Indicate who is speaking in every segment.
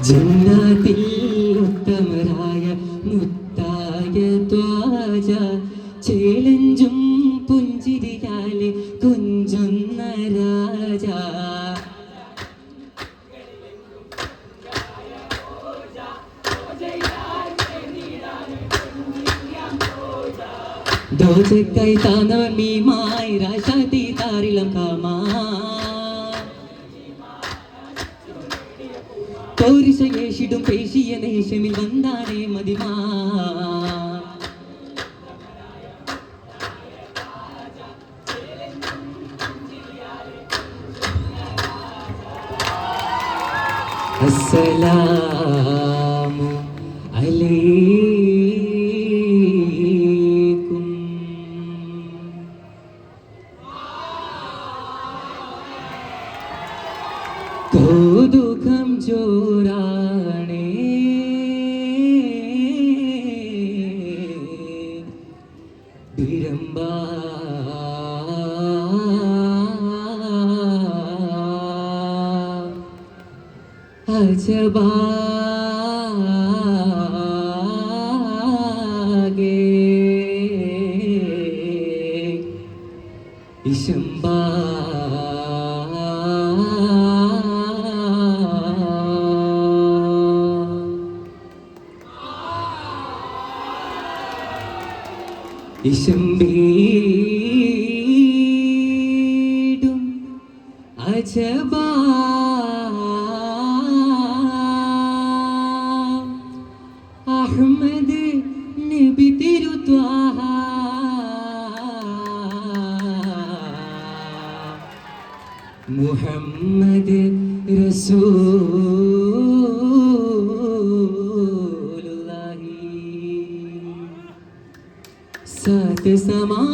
Speaker 1: ജന്നത്തിൽ ഉത്തമരായ മുത്തായ ത്വാജ ചേലഞ്ചും പുഞ്ചിരിയാലെ കുഞ്ചുന്ന രാജ ദോജക്കായി താനവർ മീമായി രാശാതി താരിളം കാമാ തോരിശയേഷിടും പേശിയ ദേശമിൽ വന്നാനേ മതിമാ അസ്സലാമു അലൈക്കും. കൗതുകം ജോറാണേ വിരമ്പ അജബാഗേ ഇശംബാ ഇശംബീടും അജബാ അഹ്മദ് നബി തിരുത്വാഹ മുഹമ്മദ് റസൂലുള്ളാഹി സത് സമാവാതും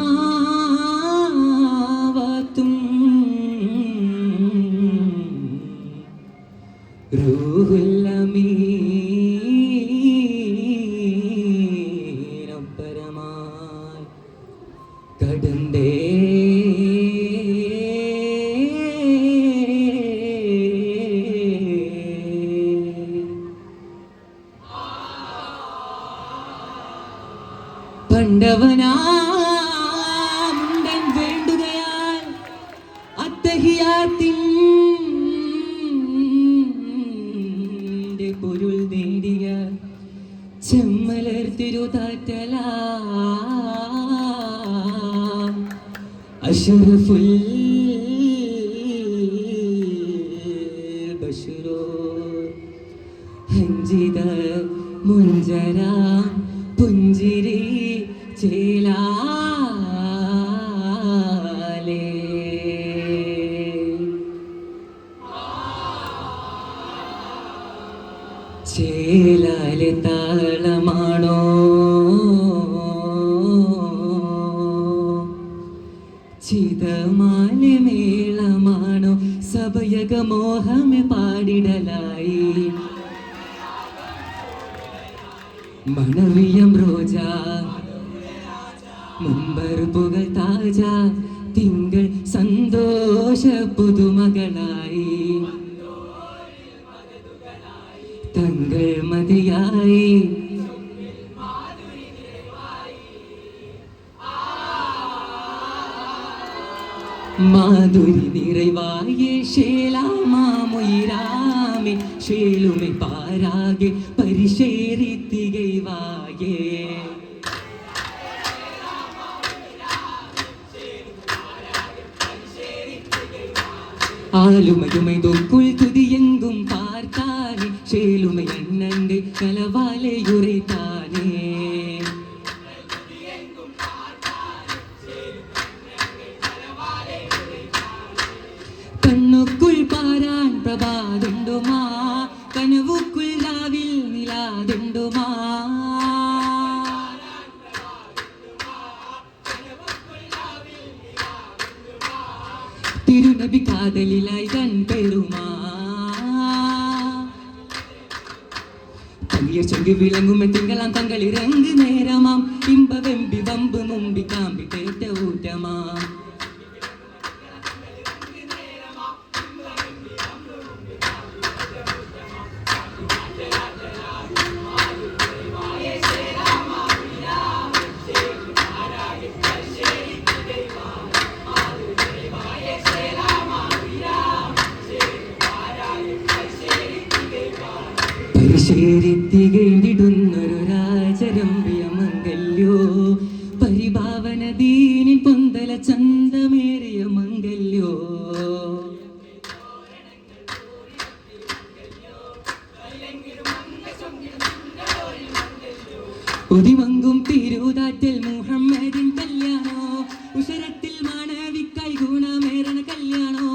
Speaker 1: റൂഹുൽ അമീൻ പരമായി കടന്തേ പണ്ടവനാമുണ്ടൻ വേണ്ടുകയാൽ അത്തഹിയാത്തിൻ്റെ പൊരുൾ നേടിയ ചെമ്മലർ തിരുതാറ്റല അഷ്റഫുൽ ബശറോ ഹഞ്ചിത മുഞ്ചര പുഞ്ചിരി ചേലാലേ ചേലാലെ താളമാണോ ചിതമാലെ മേളമാണോ സഭയക മോഹമെ പാടിടലായി മണവിയം റോജ മുമ്പർ പുകൾ താജ തിങ്കൾ സന്തോഷ പുതുമകളായി തങ്കൾ മതിയായി മാധുരി നിറവായേ ഷേലാമുയിരാമേ ഷേലുമെ പാരാകെ പരിശേരിത്തികൈവായേ ആലുമയുമൈ തൊക്കുൾ തുതിയെങ്കും പാർത്താനേ ഷേലുമൈ അണ്ണന്റെ കലവാലയുറൈത്താനേ കണ്ണുക്കുൾ പാരാൻ പ്രഭാതുണ്ടുമാ കനവുക്കുൾ രാവിൽ നിലാതുണ്ടുമാ തിരുനബി കാതലിലായി കൺപെരുമാ തങ്ങിയ ചൊങ്കി വിളങ്ങും തിങ്കളാം തങ്ങളിറങ്ങ് നേരമാം ഇമ്പ വെമ്പി വമ്പ് മുമ്പി കാമ്പിട്ടേറ്റ ഊറ്റമാം ശേരിത്തികേണ്ടിടുന്നൊരു രാജരമ്യ മംഗല്യോ പരിഭാവന ദീനിൻ പൊന്തല ചന്തമേറിയ മംഗല്യോ ഉദിമങ്കും തിരുതാറ്റൽ മുഹമ്മദിൻ കല്യാണോ ഉഷരത്തിൽ മാണവിക്കായി ഗുണമേറണ കല്യാണോ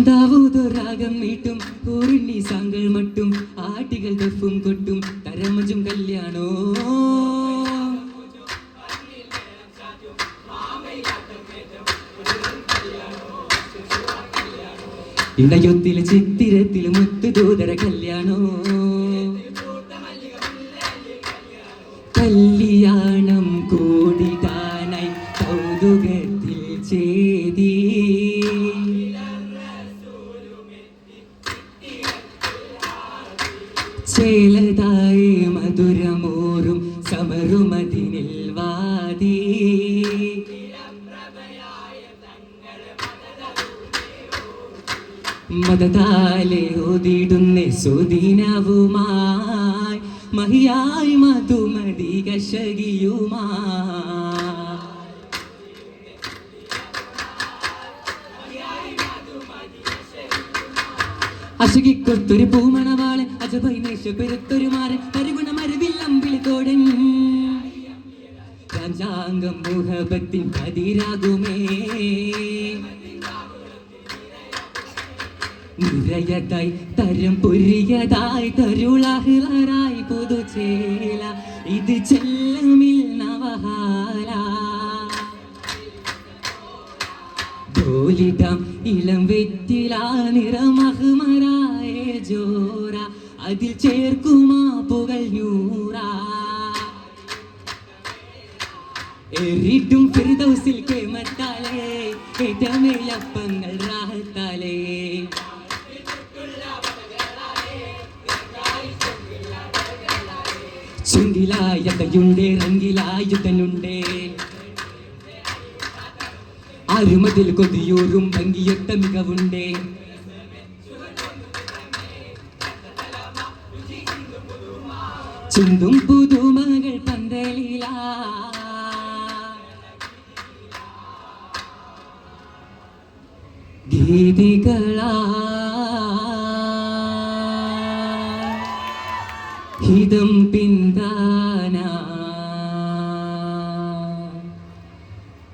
Speaker 1: ദാവൂദ് രാഗം മീട്ടും പൂർണ്ണി സാങ്കൾ മട്ടും ആട്ടികൾ ദഫും കൊട്ടും തരമജും കല്യാണോ ഇണയൊത്തിൽ ചിത്തിരത്തിൽ മുത്തുദൂതര കല്യാണോ കല്യാണം കൂടിതാനായി കൗതുകത്തിൽ ചേതി ചേലതായി മധുരമോറും സമരുമതിനിൽ വാദി മതതാലെ ഓതിടുന്ന സുദിനവുമായി മഹിയായി മധുമതി കശകിയുമാ അശകിക്കൊത്തൊരു പൂമണവാളൻ അജബൈനേശ പെരുത്തൊരു മാരൻ പരിഗുണമരുവില്ലമ്പിളിത്തോടൻ രാജാംഗം മുഹബത്തിൻ കതിരാകുമേ നിരയതായി തരം പൊരിയതായി തരുളായി പുതുചേല ഇത് ചെല്ലമിൽ നവഹാല ോലിടം ഇളം വെറ്റിലാ നിറമഹ്മരായ ജോറ അതിൽ ചേർക്കുമാ പുകൾ നൂറ എറിട്ടും ഫിർദൗസിൽ കേമത്താലേ ഏറ്റമേലപ്പങ്ങൾ റാഹത്താലേ ചുങ്കിലായതയുണ്ടേ റങ്കിലായുധനുണ്ടേ ആരുമതിൽ കൊതിയൂറും ഭംഗിയൊത്ത മികവുണ്ടേ ചിന്തും പുതുമകൾ പന്തലില ഗീതികളാ ഹിതം പിന്താന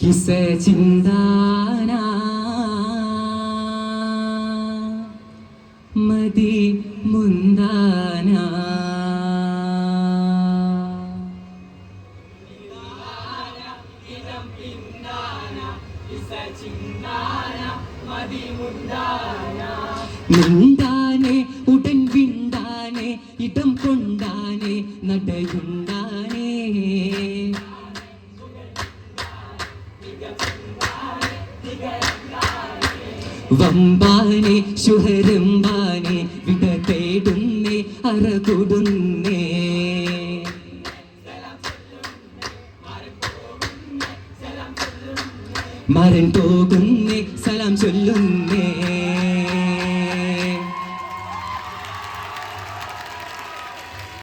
Speaker 1: കിസ ചിന്താന മതി മുന്താന മിണ്ടാനെ ഉടൻ വിണ്ടാനെ ഇടം കൊണ്ടാനെ നടയുണ്ടാനേ വമ്പാനെ ശുഹരമ്പാനെ വിട തേടുന്നേ അറകൊടുന്നേ മരൻ പോകുന്നേ സലാം ചൊല്ലുന്നേ